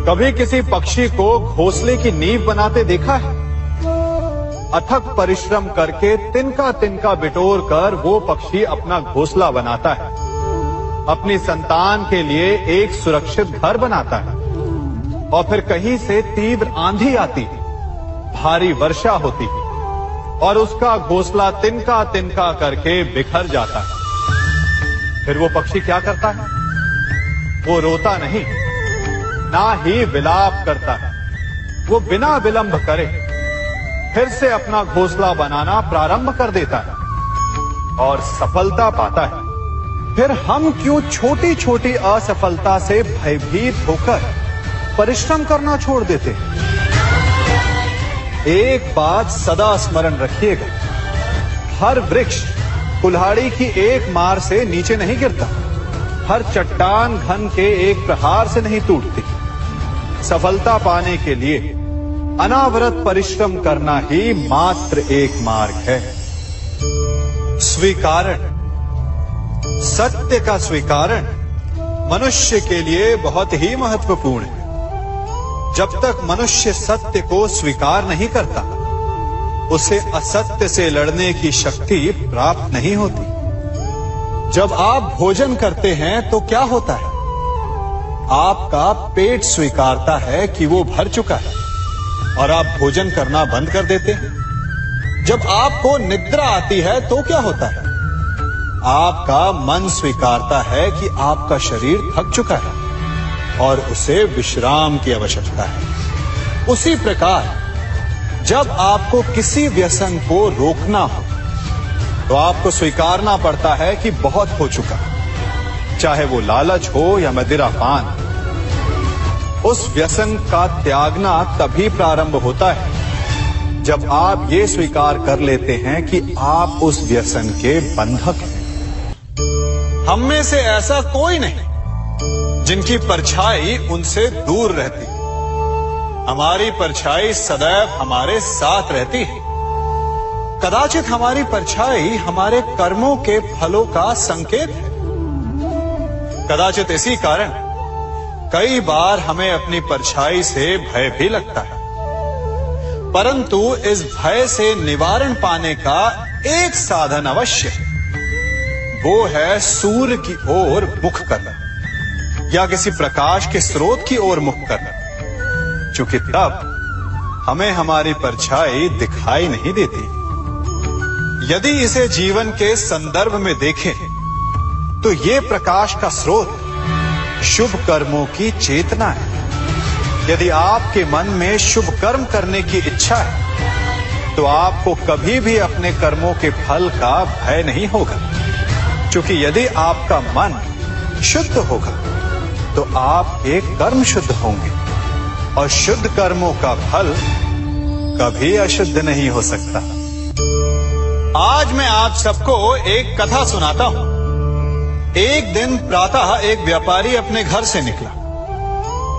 कभी किसी पक्षी को घोंसले की नींव बनाते देखा है? अथक परिश्रम करके तिनका तिनका बिटोर कर वो पक्षी अपना घोंसला बनाता है, अपनी संतान के लिए एक सुरक्षित घर बनाता है। और फिर कहीं से तीव्र आंधी आती है, भारी वर्षा होती है और उसका घोंसला तिनका तिनका करके बिखर जाता है। फिर वो पक्षी क्या करता है? वो रोता नहीं, ना ही विलाप करता है। वो बिना विलंब करे फिर से अपना घोंसला बनाना प्रारंभ कर देता है और सफलता पाता है। फिर हम क्यों छोटी छोटी असफलता से भयभीत होकर परिश्रम करना छोड़ देते हैं? एक बात सदा स्मरण रखिएगा, हर वृक्ष कुल्हाड़ी की एक मार से नीचे नहीं गिरता, हर चट्टान घन के एक प्रहार से नहीं टूटती। सफलता पाने के लिए अनावरत परिश्रम करना ही मात्र एक मार्ग है। स्वीकारण, सत्य का स्वीकारण मनुष्य के लिए बहुत ही महत्वपूर्ण है। जब तक मनुष्य सत्य को स्वीकार नहीं करता, उसे असत्य से लड़ने की शक्ति प्राप्त नहीं होती। जब आप भोजन करते हैं तो क्या होता है? आपका पेट स्वीकारता है कि वो भर चुका है और आप भोजन करना बंद कर देते हैं। जब आपको निद्रा आती है तो क्या होता है? आपका मन स्वीकारता है कि आपका शरीर थक चुका है और उसे विश्राम की आवश्यकता है। उसी प्रकार जब आपको किसी व्यसन को रोकना हो तो आपको स्वीकारना पड़ता है कि बहुत हो चुका, चाहे वो लालच हो या मदिरापान। उस व्यसन का त्यागना तभी प्रारंभ होता है जब आप ये स्वीकार कर लेते हैं कि आप उस व्यसन के बंधक हैं। हम में से ऐसा कोई नहीं जिनकी परछाई उनसे दूर रहती। हमारी परछाई सदैव हमारे साथ रहती है। कदाचित हमारी परछाई हमारे कर्मों के फलों का संकेत है। कदाचित इसी कारण कई बार हमें अपनी परछाई से भय भी लगता है, परंतु इस भय से निवारण पाने का एक साधन अवश्य है। वो है सूर्य की ओर मुख करना या किसी प्रकाश के स्रोत की ओर मुख करना, क्योंकि तब हमें हमारी परछाई दिखाई नहीं देती। यदि इसे जीवन के संदर्भ में देखें तो ये प्रकाश का स्रोत शुभ कर्मों की चेतना है। यदि आपके मन में शुभ कर्म करने की इच्छा है तो आपको कभी भी अपने कर्मों के फल का भय नहीं होगा, क्योंकि यदि आपका मन शुद्ध होगा तो आपके कर्म शुद्ध होंगे और शुद्ध कर्मों का फल कभी अशुद्ध नहीं हो सकता। आज मैं आप सबको एक कथा सुनाता हूं। एक दिन प्रातः एक व्यापारी अपने घर से निकला।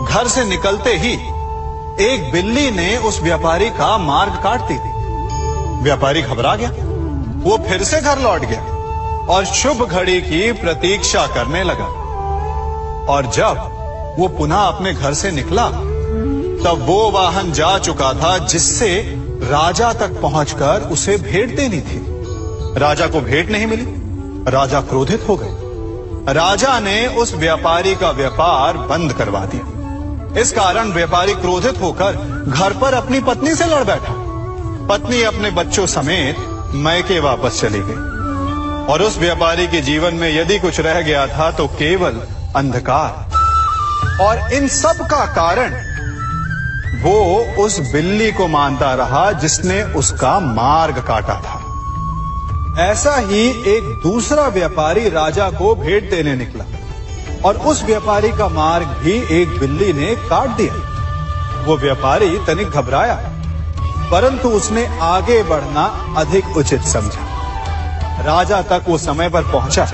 घर से निकलते ही एक बिल्ली ने उस व्यापारी का मार्ग काट दी। व्यापारी घबरा गया। वो फिर से घर लौट गया और शुभ घड़ी की प्रतीक्षा करने लगा। और जब वो पुनः अपने घर से निकला तब वो वाहन जा चुका था जिससे राजा तक पहुंचकर उसे भेंट देनी थी। राजा को भेंट नहीं मिली। राजा क्रोधित हो गए। राजा ने उस व्यापारी का व्यापार बंद करवा दिया। इस कारण व्यापारी क्रोधित होकर घर पर अपनी पत्नी से लड़ बैठा। पत्नी अपने बच्चों समेत मैके वापस चली गई और उस व्यापारी के जीवन में यदि कुछ रह गया था तो केवल अंधकार। और इन सब का कारण वो उस बिल्ली को मानता रहा जिसने उसका मार्ग काटा था। ऐसा ही एक दूसरा व्यापारी राजा को भेंट देने निकला और उस व्यापारी का मार्ग भी एक बिल्ली ने काट दिया। वो व्यापारी तनिक घबराया, परंतु उसने आगे बढ़ना अधिक उचित समझा। राजा तक वो समय पर पहुंचा।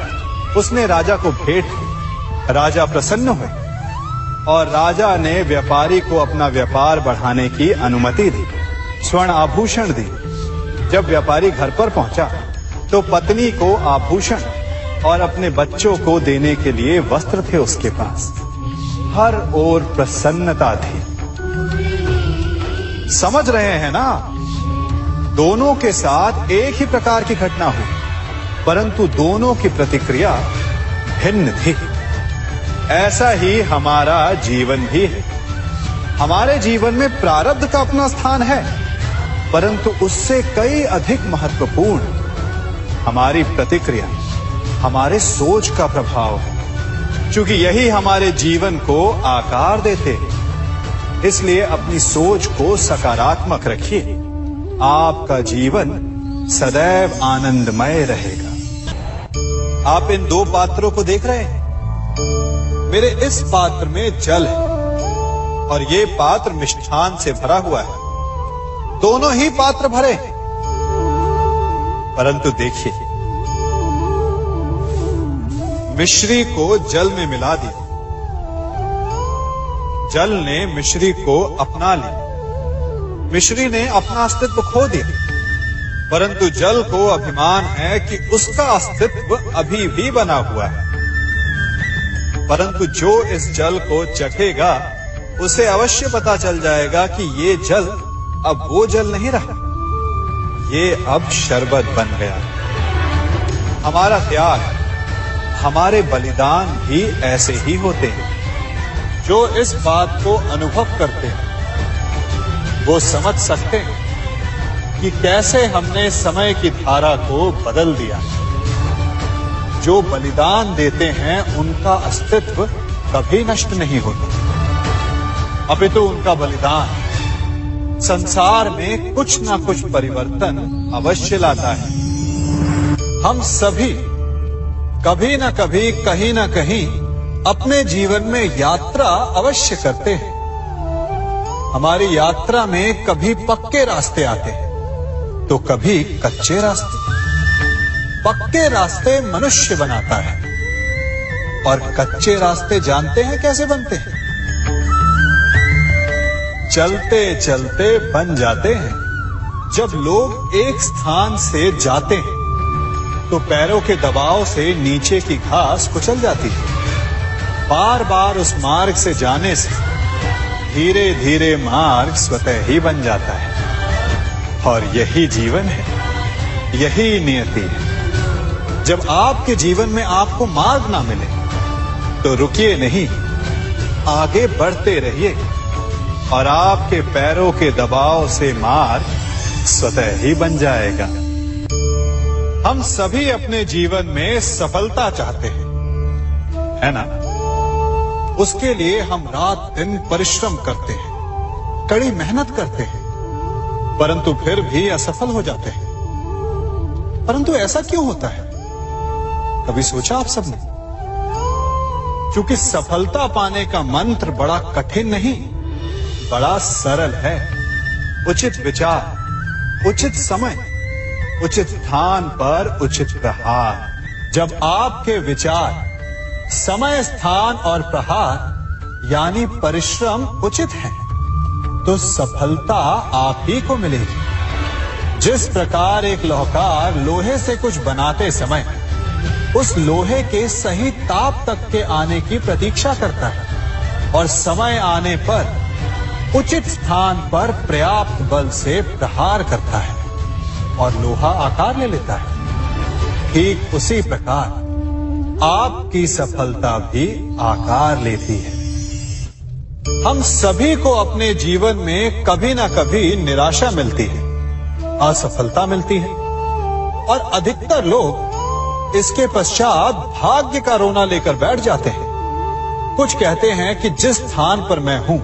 उसने राजा को भेंट दी। राजा प्रसन्न हुए और राजा ने व्यापारी को अपना व्यापार बढ़ाने की अनुमति दी, स्वर्ण आभूषण दी। जब व्यापारी घर पर पहुंचा तो पत्नी को आभूषण और अपने बच्चों को देने के लिए वस्त्र थे उसके पास। हर ओर प्रसन्नता थी। समझ रहे हैं ना, दोनों के साथ एक ही प्रकार की घटना हुई, परंतु दोनों की प्रतिक्रिया भिन्न थी। ऐसा ही हमारा जीवन भी है। हमारे जीवन में प्रारब्ध का अपना स्थान है, परंतु उससे कई अधिक महत्वपूर्ण हमारी प्रतिक्रिया, हमारे सोच का प्रभाव है। क्योंकि यही हमारे जीवन को आकार देते हैं, इसलिए अपनी सोच को सकारात्मक रखिए। आपका जीवन सदैव आनंदमय रहेगा। आप इन दो पात्रों को देख रहे हैं। मेरे इस पात्र में जल है और ये पात्र मिष्ठान से भरा हुआ है। दोनों ही पात्र भरे हैं, परंतु देखिए, मिश्री को जल में मिला दिया, जल ने मिश्री को अपना लिया, मिश्री ने अपना अस्तित्व खो दिया, परंतु जल को अभिमान है कि उसका अस्तित्व अभी भी बना हुआ है। परंतु जो इस जल को चखेगा उसे अवश्य पता चल जाएगा कि ये जल अब वो जल नहीं रहा, ये अब शरबत बन गया। हमारा त्याग, हमारे बलिदान भी ऐसे ही होते हैं। जो इस बात को अनुभव करते हैं वो समझ सकते हैं कि कैसे हमने समय की धारा को बदल दिया। जो बलिदान देते हैं उनका अस्तित्व कभी नष्ट नहीं होता, अपितु उनका बलिदान संसार में कुछ ना कुछ परिवर्तन अवश्य लाता है। हम सभी कभी ना कभी, कहीं ना कहीं अपने जीवन में यात्रा अवश्य करते हैं। हमारी यात्रा में कभी पक्के रास्ते आते हैं तो कभी कच्चे रास्ते। पक्के रास्ते मनुष्य बनाता है और कच्चे रास्ते जानते हैं कैसे बनते हैं? चलते चलते बन जाते हैं। जब लोग एक स्थान से जाते हैं तो पैरों के दबाव से नीचे की घास कुचल जाती है। बार बार उस मार्ग से जाने से धीरे धीरे मार्ग स्वतः ही बन जाता है। और यही जीवन है, यही नियति है। जब आपके जीवन में आपको मार्ग ना मिले तो रुकिए नहीं, आगे बढ़ते रहिए और आपके पैरों के दबाव से मार्ग स्वतः ही बन जाएगा। हम सभी अपने जीवन में सफलता चाहते हैं, है ना? उसके लिए हम रात दिन परिश्रम करते हैं, कड़ी मेहनत करते हैं, परंतु फिर भी असफल हो जाते हैं। परंतु ऐसा क्यों होता है? कभी सोचा आप सबने? क्योंकि सफलता पाने का मंत्र बड़ा कठिन नहीं, बड़ा सरल है। उचित विचार, उचित समय, उचित स्थान पर उचित प्रहार। जब आपके विचार, समय, स्थान और प्रहार यानी परिश्रम उचित है तो सफलता आप ही को मिलेगी। जिस प्रकार एक लोहार लोहे से कुछ बनाते समय उस लोहे के सही ताप तक के आने की प्रतीक्षा करता है और समय आने पर उचित स्थान पर पर्याप्त बल से प्रहार करता है और लोहा आकार ले लेता है, ठीक उसी प्रकार आपकी सफलता भी आकार लेती है। हम सभी को अपने जीवन में कभी ना कभी निराशा मिलती है, असफलता मिलती है और अधिकतर लोग इसके पश्चात भाग्य का रोना लेकर बैठ जाते हैं। कुछ कहते हैं कि जिस स्थान पर मैं हूं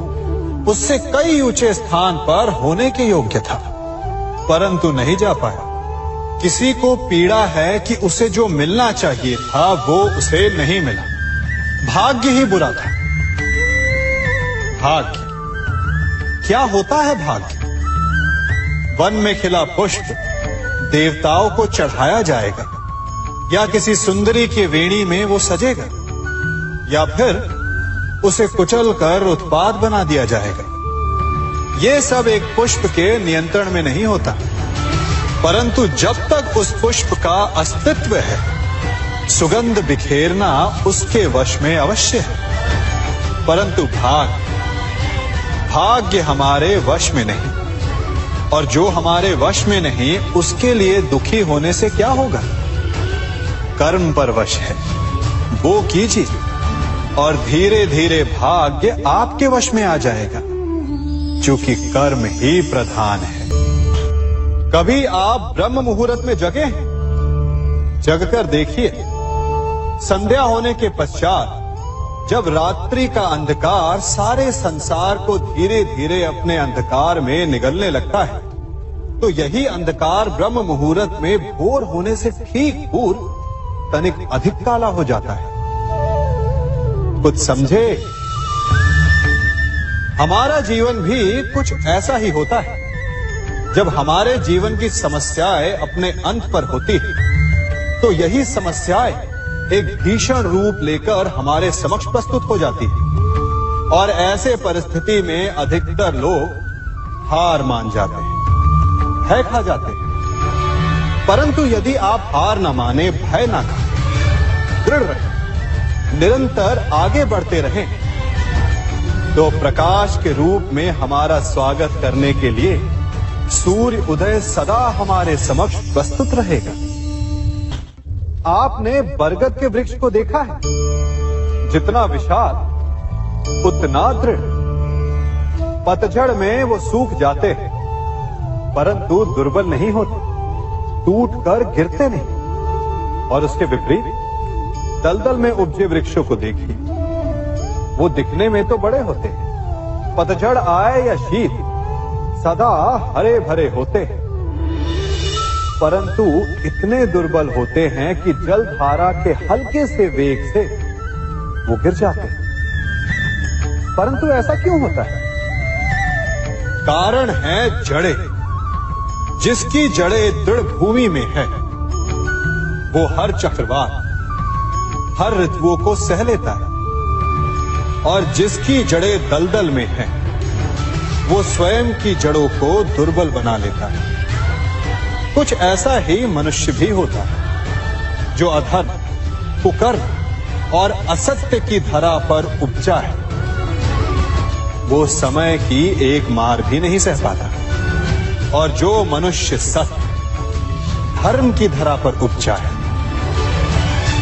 उससे कई ऊंचे स्थान पर होने के योग्य था, परंतु नहीं जा पाया। किसी को पीड़ा है कि उसे जो मिलना चाहिए था वो उसे नहीं मिला, भाग्य ही बुरा था। भाग्य क्या होता है? भाग्य वन में खिला पुष्प देवताओं को चढ़ाया जाएगा या किसी सुंदरी की वेणी में वो सजेगा या फिर उसे कुचल कर उत्पाद बना दिया जाएगा। ये सब एक पुष्प के नियंत्रण में नहीं होता, परंतु जब तक उस पुष्प का अस्तित्व है सुगंध बिखेरना उसके वश में अवश्य है। परंतु भाग्य हमारे वश में नहीं, और जो हमारे वश में नहीं उसके लिए दुखी होने से क्या होगा। कर्म पर वश है, वो कीजिए और धीरे धीरे भाग्य आपके वश में आ जाएगा, क्योंकि कर्म ही प्रधान है। कभी आप ब्रह्म मुहूर्त में जगे हैं? जगकर देखिए, संध्या होने के पश्चात जब रात्रि का अंधकार सारे संसार को धीरे धीरे अपने अंधकार में निगलने लगता है, तो यही अंधकार ब्रह्म मुहूर्त में भोर होने से ठीक पूर्व तनिक अधिक काला हो जाता है। कुछ समझे? हमारा जीवन भी कुछ ऐसा ही होता है। जब हमारे जीवन की समस्याएं अपने अंत पर होती है, तो यही समस्याएं एक भीषण रूप लेकर हमारे समक्ष प्रस्तुत हो जाती है, और ऐसे परिस्थिति में अधिकतर लोग हार मान जाते हैं, भय खा जाते हैं। परंतु यदि आप हार न माने, भय न खाएं, दृढ़ रहें, निरंतर आगे बढ़ते रहें, तो प्रकाश के रूप में हमारा स्वागत करने के लिए सूर्य उदय सदा हमारे समक्ष प्रस्तुत रहेगा। आपने बरगद के वृक्ष को देखा है? जितना विशाल उतना दृढ़। पतझड़ में वो सूख जाते हैं, परंतु दुर्बल नहीं होते, टूटकर गिरते नहीं। और उसके विपरीत दलदल में उपजे वृक्षों को देखिए, वो दिखने में तो बड़े होते हैं, पतझड़ आए या शीत सदा हरे भरे होते हैं, परंतु इतने दुर्बल होते हैं कि जल धारा के हल्के से वेग से वो गिर जाते हैं। परंतु ऐसा क्यों होता है? कारण है जड़ें। जिसकी जड़ें दृढ़ भूमि में है, वो हर चक्रवात, हर ऋतुओं को सह लेता है, और जिसकी जड़ें दलदल में है, वो स्वयं की जड़ों को दुर्बल बना लेता है। कुछ ऐसा ही मनुष्य भी होता है, जो अधर्म, कुकर्म और असत्य की धरा पर उपजा है। वो समय की एक मार भी नहीं सह पाता, और जो मनुष्य सत्य, धर्म की धरा पर उपजा है,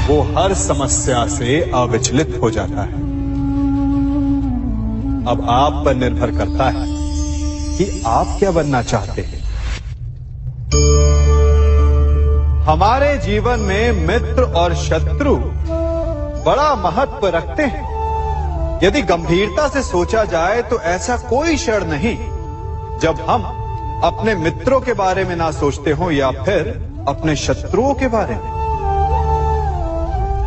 वो हर समस्या से अविचलित हो जाता है। अब आप पर निर्भर करता है कि आप क्या बनना चाहते हैं। हमारे जीवन में मित्र और शत्रु बड़ा महत्व रखते हैं। यदि गंभीरता से सोचा जाए तो ऐसा कोई क्षण नहीं जब हम अपने मित्रों के बारे में ना सोचते हो या फिर अपने शत्रुओं के बारे में।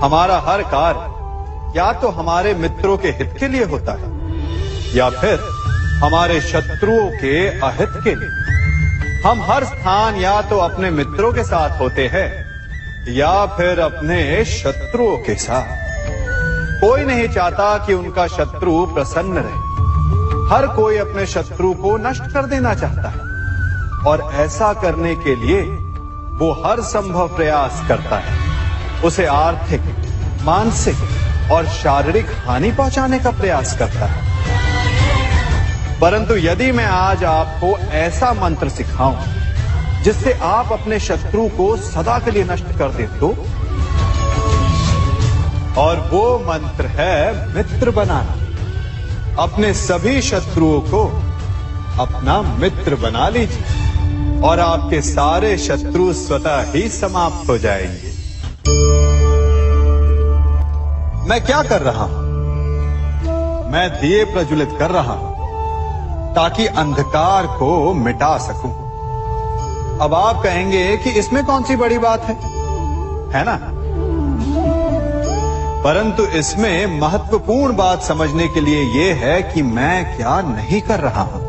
हमारा हर कार्य या तो हमारे मित्रों के हित के लिए होता है या फिर हमारे शत्रुओं के अहित के लिए। हम हर स्थान या तो अपने मित्रों के साथ होते हैं या फिर अपने शत्रुओं के साथ। कोई नहीं चाहता कि उनका शत्रु प्रसन्न रहे। हर कोई अपने शत्रु को नष्ट कर देना चाहता है, और ऐसा करने के लिए वो हर संभव प्रयास करता है। उसे आर्थिक, मानसिक और शारीरिक हानि पहुंचाने का प्रयास करता है। परंतु यदि मैं आज आपको ऐसा मंत्र सिखाऊं जिससे आप अपने शत्रु को सदा के लिए नष्ट कर दे तो, और वो मंत्र है मित्र बनाना। अपने सभी शत्रुओं को अपना मित्र बना लीजिए और आपके सारे शत्रु स्वतः ही समाप्त हो जाएंगे। मैं क्या कर रहा हूं? मैं दिए प्रज्वलित कर रहा हूं ताकि अंधकार को मिटा सकूं। अब आप कहेंगे कि इसमें कौन सी बड़ी बात है ना? परंतु इसमें महत्वपूर्ण बात समझने के लिए यह है कि मैं क्या नहीं कर रहा हूं,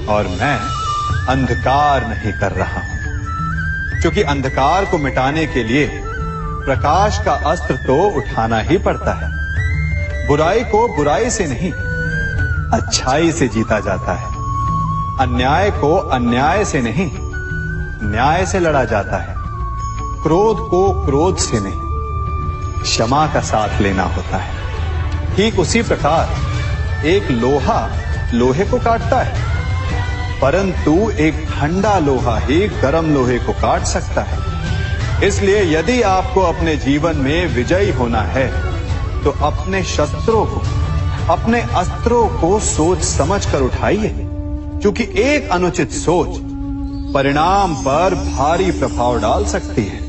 और मैं अंधकार नहीं कर रहा हूं। क्योंकि अंधकार को मिटाने के लिए प्रकाश का अस्त्र तो उठाना ही पड़ता है। बुराई को बुराई से नहीं, अच्छाई से जीता जाता है। अन्याय को अन्याय से नहीं, न्याय से लड़ा जाता है। क्रोध को क्रोध से नहीं, क्षमा का साथ लेना होता है। ठीक उसी प्रकार एक लोहा लोहे को काटता है, परंतु एक ठंडा लोहा ही गर्म लोहे को काट सकता है। इसलिए यदि आपको अपने जीवन में विजयी होना है तो अपने शस्त्रों को, अपने अस्त्रों को सोच समझ कर उठाइए, क्योंकि एक अनुचित सोच परिणाम पर भारी प्रभाव डाल सकती है।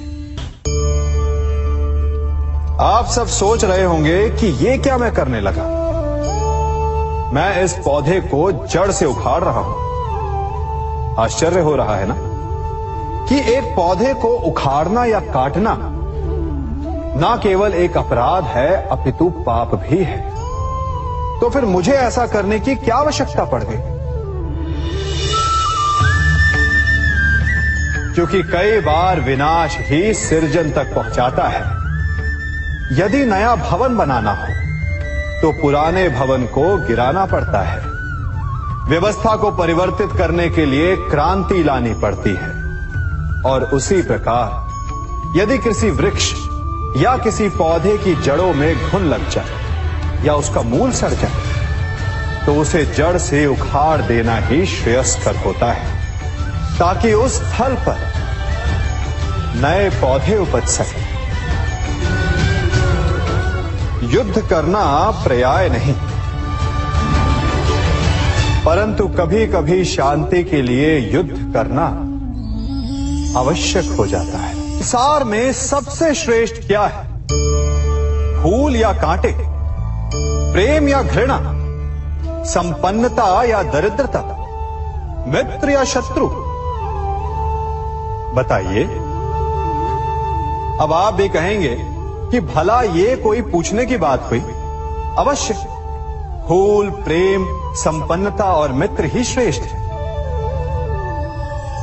आप सब सोच रहे होंगे कि ये क्या मैं करने लगा। मैं इस पौधे को जड़ से उखाड़ रहा हूं। आश्चर्य हो रहा है ना कि एक पौधे को उखाड़ना या काटना ना केवल एक अपराध है अपितु पाप भी है। तो फिर मुझे ऐसा करने की क्या आवश्यकता पड़ गई? क्योंकि कई बार विनाश ही सृजन तक पहुंचाता है। यदि नया भवन बनाना हो तो पुराने भवन को गिराना पड़ता है। व्यवस्था को परिवर्तित करने के लिए क्रांति लानी पड़ती है। और उसी प्रकार यदि किसी वृक्ष या किसी पौधे की जड़ों में घुन लग जाए या उसका मूल सड़ जाए तो उसे जड़ से उखाड़ देना ही श्रेयस्कर होता है, ताकि उस स्थल पर नए पौधे उपज सके। युद्ध करना पर्याय नहीं, परंतु कभी कभी शांति के लिए युद्ध करना आवश्यक हो जाता है। संसार में सबसे श्रेष्ठ क्या है? फूल या कांटे, प्रेम या घृणा, संपन्नता या दरिद्रता, मित्र या शत्रु? बताइए। अब आप भी कहेंगे कि भला ये कोई पूछने की बात हुई? अवश्य, फूल, प्रेम, संपन्नता और मित्र ही श्रेष्ठ है।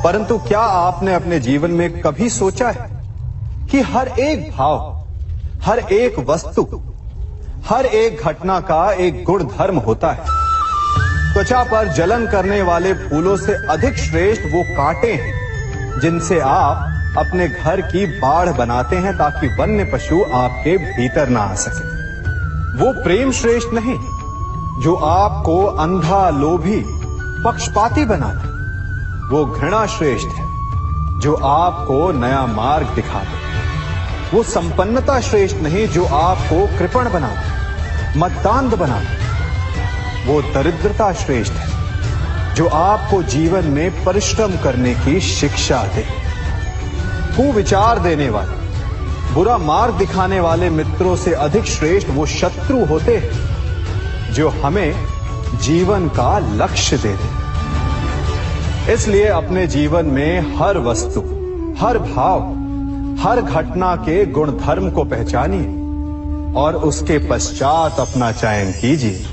परंतु क्या आपने अपने जीवन में कभी सोचा है कि हर एक भाव, हर एक वस्तु, हर एक घटना का एक गुण धर्म होता है? त्वचा पर जलन करने वाले फूलों से अधिक श्रेष्ठ वो कांटे हैं जिनसे आप अपने घर की बाढ़ बनाते हैं ताकि वन्य पशु आपके भीतर ना आ सके। वो प्रेम श्रेष्ठ नहीं जो आपको अंधा, लोभी, पक्षपाती बनाता। वो घृणा श्रेष्ठ है जो आपको नया मार्ग दिखाता। वो संपन्नता श्रेष्ठ नहीं जो आपको कृपण बनाता, मद्दांध बनाता। वो दरिद्रता श्रेष्ठ है जो आपको जीवन में परिश्रम करने की शिक्षा दे। कुविचार देने वाले, बुरा मार्ग दिखाने वाले मित्रों से अधिक श्रेष्ठ वो शत्रु होते हैं जो हमें जीवन का लक्ष्य दे दे। इसलिए अपने जीवन में हर वस्तु, हर भाव, हर घटना के गुण धर्म को पहचानिए और उसके पश्चात अपना चयन कीजिए।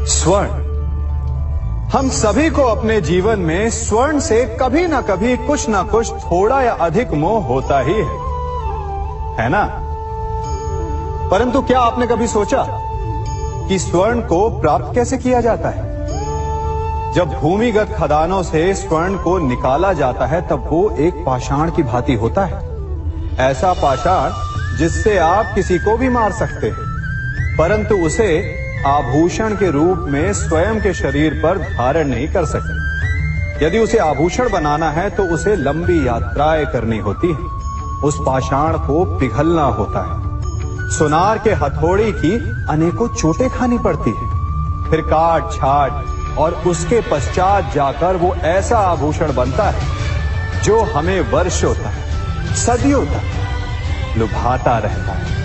स्वर्ण। हम सभी को अपने जीवन में स्वर्ण से कभी ना कभी कुछ ना कुछ थोड़ा या अधिक मोह होता ही है ना? परंतु क्या आपने कभी सोचा कि स्वर्ण को प्राप्त कैसे किया जाता है? जब भूमिगत खदानों से स्वर्ण को निकाला जाता है तब वो एक पाषाण की भांति होता है। ऐसा पाषाण जिससे आप किसी को भी मार सकते हैं, परंतु उसे आभूषण के रूप में स्वयं के शरीर पर धारण नहीं कर सकते। यदि उसे आभूषण बनाना है तो उसे लंबी यात्राएं करनी होती है। उस पाषाण को पिघलना होता है। सुनार के हथौड़ी की अनेकों चोटें खानी पड़ती है। फिर काट छाट और उसके पश्चात जाकर वो ऐसा आभूषण बनता है जो हमें वर्षों तक, सदियों तक लुभाता रहता है।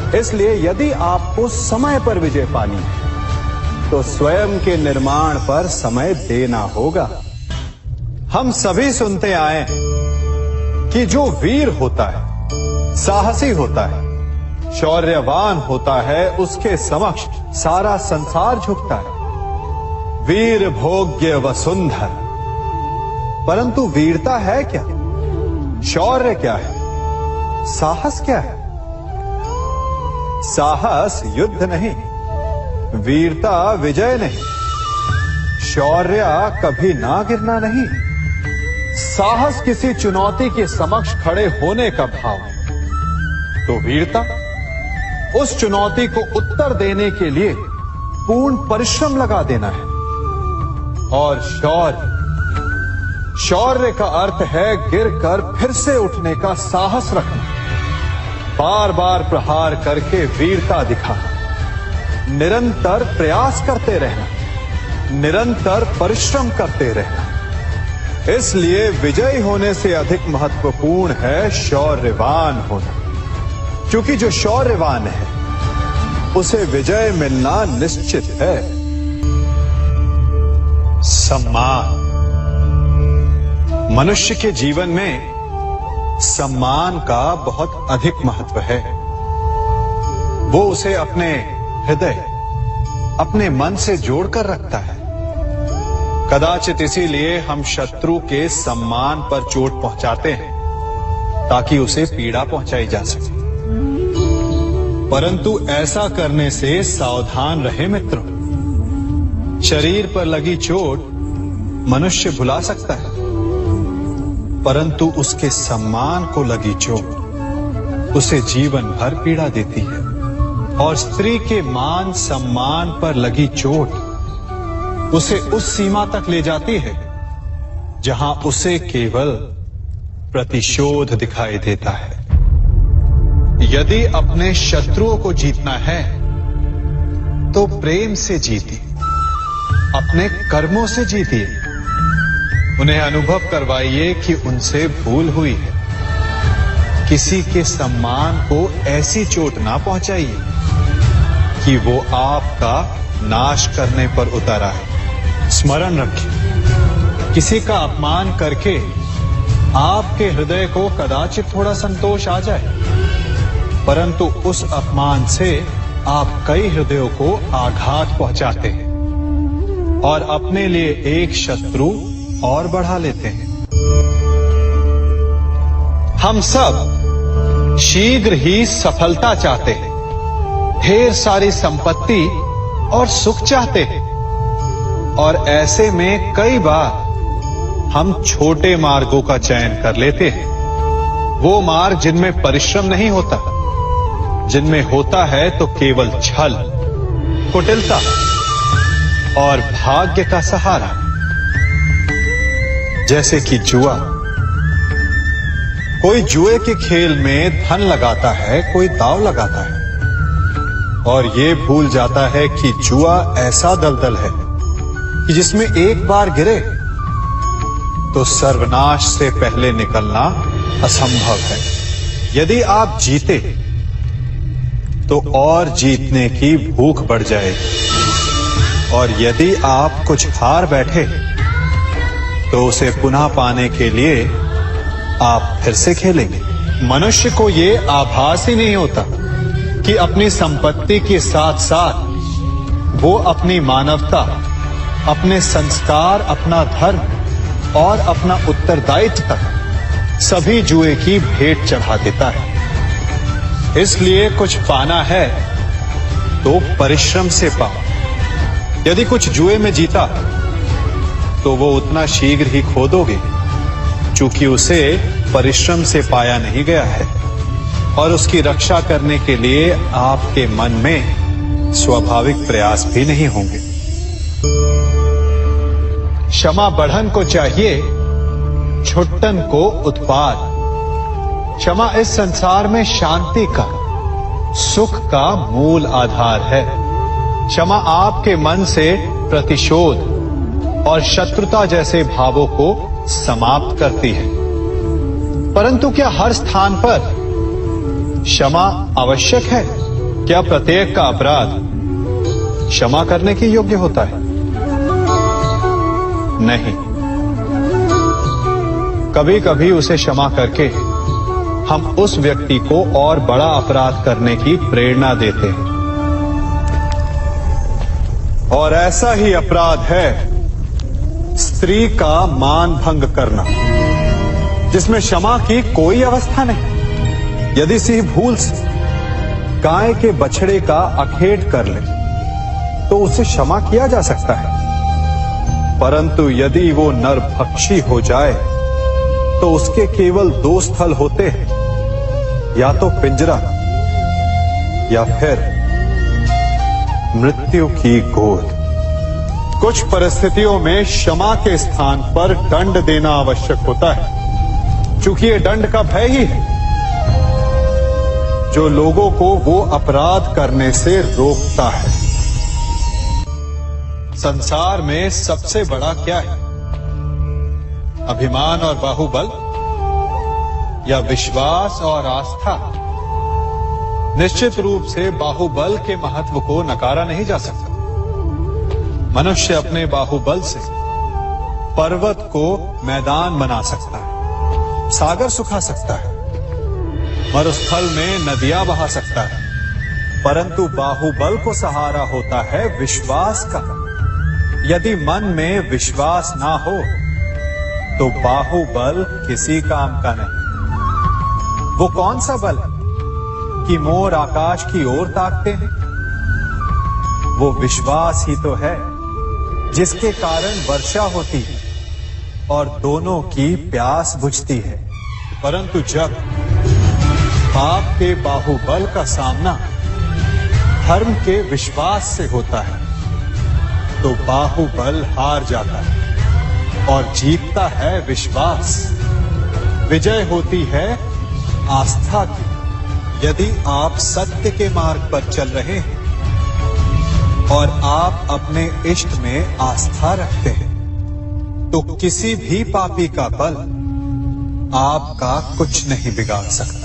इसलिए यदि आपको समय पर विजय पानी है तो स्वयं के निर्माण पर समय देना होगा। हम सभी सुनते आए कि जो वीर होता है, साहसी होता है, शौर्यवान होता है, उसके समक्ष सारा संसार झुकता है। वीर भोग्य वसुंधर। परंतु वीरता है क्या? शौर्य क्या है? साहस क्या है? साहस युद्ध नहीं, वीरता विजय नहीं, शौर्य कभी ना गिरना नहीं। साहस किसी चुनौती के समक्ष खड़े होने का भाव है। तो वीरता उस चुनौती को उत्तर देने के लिए पूर्ण परिश्रम लगा देना है। और शौर्य का अर्थ है गिरकर फिर से उठने का साहस रखना, बार बार प्रहार करके वीरता दिखाना, निरंतर प्रयास करते रहना, निरंतर परिश्रम करते रहना। इसलिए विजयी होने से अधिक महत्वपूर्ण है शौर्यवान होना, क्योंकि जो शौर्यवान है उसे विजय मिलना निश्चित है। सम्मान। मनुष्य के जीवन में सम्मान का बहुत अधिक महत्व है। वो उसे अपने हृदय, अपने मन से जोड़कर रखता है। कदाचित इसीलिए हम शत्रु के सम्मान पर चोट पहुंचाते हैं ताकि उसे पीड़ा पहुंचाई जा सके। परंतु ऐसा करने से सावधान रहे मित्रों। शरीर पर लगी चोट मनुष्य भुला सकता है, परंतु उसके सम्मान को लगी चोट उसे जीवन भर पीड़ा देती है। और स्त्री के मान सम्मान पर लगी चोट उसे उस सीमा तक ले जाती है जहां उसे केवल प्रतिशोध दिखाई देता है। यदि अपने शत्रुओं को जीतना है तो प्रेम से जीतिए, अपने कर्मों से जीतिए। उन्हें अनुभव करवाइए कि उनसे भूल हुई है। किसी के सम्मान को ऐसी चोट ना पहुंचाइए कि वो आपका नाश करने पर उतर आए। स्मरण रखिए, किसी का अपमान करके आपके हृदय को कदाचित थोड़ा संतोष आ जाए, परंतु उस अपमान से आप कई हृदयों को आघात पहुंचाते हैं और अपने लिए एक शत्रु और बढ़ा लेते हैं। हम सब शीघ्र ही सफलता चाहते हैं, ढेर सारी संपत्ति और सुख चाहते हैं, और ऐसे में कई बार हम छोटे मार्गों का चयन कर लेते हैं। वो मार्ग जिनमें परिश्रम नहीं होता, जिनमें होता है तो केवल छल, कुटिलता और भाग्य का सहारा। जैसे कि जुआ। कोई जुए के खेल में धन लगाता है, कोई दांव लगाता है और ये भूल जाता है कि जुआ ऐसा दलदल है कि जिसमें एक बार गिरे तो सर्वनाश से पहले निकलना असंभव है। यदि आप जीते तो और जीतने की भूख बढ़ जाएगी, और यदि आप कुछ हार बैठे तो उसे पुनः पाने के लिए आप फिर से खेलेंगे। मनुष्य को यह आभास ही नहीं होता कि अपनी संपत्ति के साथ साथ वो अपनी मानवता, अपने संस्कार, अपना धर्म और अपना उत्तरदायित्व तक सभी जुए की भेंट चढ़ा देता है। इसलिए कुछ पाना है तो परिश्रम से पाओ। यदि कुछ जुए में जीता तो वो उतना शीघ्र ही खो दोगे, चूंकि उसे परिश्रम से पाया नहीं गया है, और उसकी रक्षा करने के लिए आपके मन में स्वाभाविक प्रयास भी नहीं होंगे। क्षमा बढ़न को चाहिए, छुट्टन को उत्पाद। क्षमा इस संसार में शांति का, सुख का मूल आधार है। क्षमा आपके मन से प्रतिशोध और शत्रुता जैसे भावों को समाप्त करती है। परंतु क्या हर स्थान पर क्षमा आवश्यक है? क्या प्रत्येक का अपराध क्षमा करने के योग्य होता है? नहीं। कभी कभी उसे क्षमा करके हम उस व्यक्ति को और बड़ा अपराध करने की प्रेरणा देते हैं, और ऐसा ही अपराध है स्त्री का मान भंग करना, जिसमें क्षमा की कोई अवस्था नहीं। यदि सिंह भूल से गाय के बछड़े का अखेट कर ले तो उसे क्षमा किया जा सकता है, परंतु यदि वो नरभक्षी हो जाए तो उसके केवल दो स्थल होते हैं, या तो पिंजरा या फिर मृत्यु की गोद। कुछ परिस्थितियों में क्षमा के स्थान पर दंड देना आवश्यक होता है, क्योंकि ये दंड का भय ही है जो लोगों को वो अपराध करने से रोकता है। संसार में सबसे बड़ा क्या है? अभिमान और बाहुबल या विश्वास और आस्था? निश्चित रूप से बाहुबल के महत्व को नकारा नहीं जा सकता। मनुष्य अपने बाहुबल से पर्वत को मैदान बना सकता है, सागर सुखा सकता है, मरुस्थल में नदियां बहा सकता है, परंतु बाहुबल को सहारा होता है विश्वास का। यदि मन में विश्वास ना हो तो बाहुबल किसी काम का नहीं। वो कौन सा बल है कि मोर आकाश की ओर ताकते हैं? वो विश्वास ही तो है जिसके कारण वर्षा होती है और दोनों की प्यास बुझती है। परंतु जब पाप के बाहुबल का सामना धर्म के विश्वास से होता है तो बाहुबल हार जाता है और जीतता है विश्वास। विजय होती है आस्था की। यदि आप सत्य के मार्ग पर चल रहे हैं और आप अपने इष्ट में आस्था रखते हैं तो किसी भी पापी का बल आपका कुछ नहीं बिगाड़ सकता।